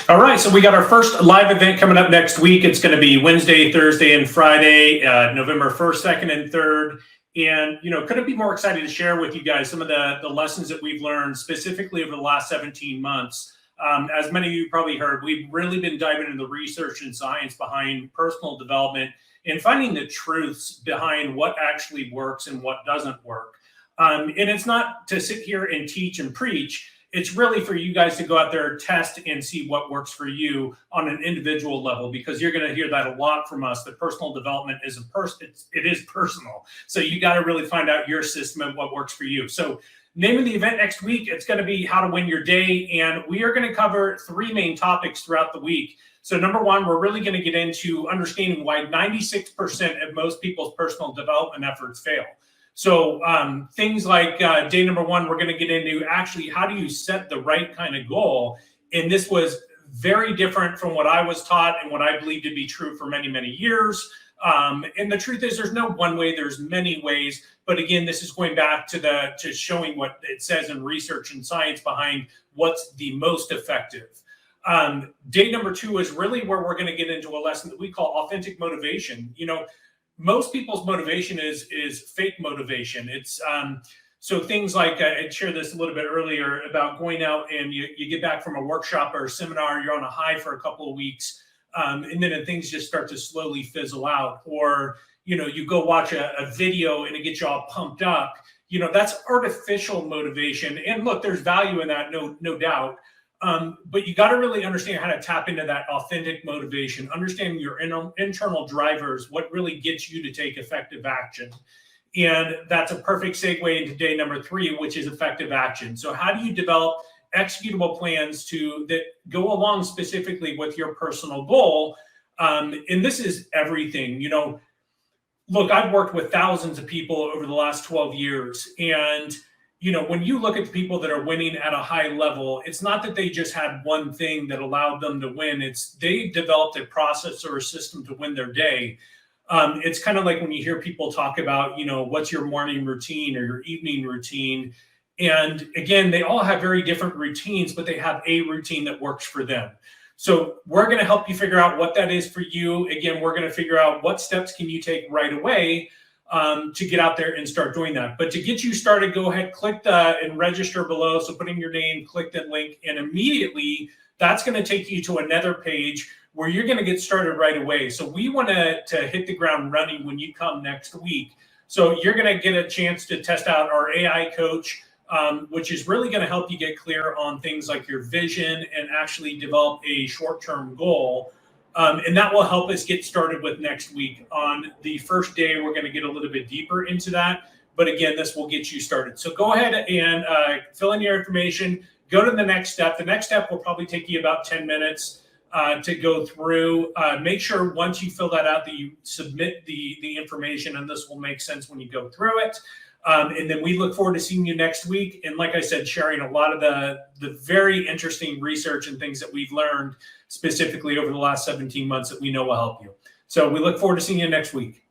All right, so we got our first live event coming up next week. It's going to be Wednesday, Thursday, and Friday, November 1st, 2nd, and 3rd. And, couldn't be more excited to share with you guys some of the lessons that we've learned specifically over the last 17 months. As many of you probably heard, we've really been diving into the research and science behind personal development and finding the truths behind what actually works and what doesn't work. And it's not to sit here and teach and preach. It's really for you guys to go out there, test, and see what works for you on an individual level, because you're going to hear that a lot from us, that personal development is it is personal. So you got to really find out your system and what works for you. So name of the event next week, it's going to be how to win your day. And we are going to cover 3 main topics throughout the week. So number 1, we're really going to get into understanding why 96% of most people's personal development efforts fail. So things like day number 1, we're going to get into actually how do you set the right kind of goal. And this was very different from what I was taught and what I believe to be true for many, many years. And the truth is there's no one way, there's many ways. But again, this is going back to showing what it says in research and science behind what's the most effective. Day number 2 is really where we're going to get into a lesson that we call authentic motivation. Most people's motivation is fake motivation. It's so things like I shared this a little bit earlier about going out and you get back from a workshop or a seminar, you're on a high for a couple of weeks, and then things just start to slowly fizzle out. Or you go watch a video and it gets you all pumped up. That's artificial motivation. And look, there's value in that, no doubt. But you got to really understand how to tap into that authentic motivation, understanding your internal drivers, what really gets you to take effective action. And that's a perfect segue into day number 3, which is effective action. So how do you develop executable plans that go along specifically with your personal goal? And this is everything. Look, I've worked with thousands of people over the last 12 years. And when you look at the people that are winning at a high level, it's not that they just had one thing that allowed them to win. It's they developed a process or a system to win their day. It's kind of like when you hear people talk about, what's your morning routine or your evening routine. And again, they all have very different routines, but they have a routine that works for them. So we're going to help you figure out what that is for you. Again, we're going to figure out what steps can you take right away to get out there and start doing that. But to get you started, go ahead, click and register below. So put in your name, click that link, and immediately that's going to take you to another page where you're going to get started right away. So we want to hit the ground running when you come next week. So you're going to get a chance to test out our AI coach, which is really going to help you get clear on things like your vision and actually develop a short-term goal. And that will help us get started with next week. On the first day, we're going to get a little bit deeper into that. But again, this will get you started. So go ahead and fill in your information. Go to the next step. The next step will probably take you about 10 minutes to go through. Make sure once you fill that out that you submit the information, and this will make sense when you go through it. And then we look forward to seeing you next week. And like I said, sharing a lot of the very interesting research and things that we've learned specifically over the last 17 months that we know will help you. So we look forward to seeing you next week.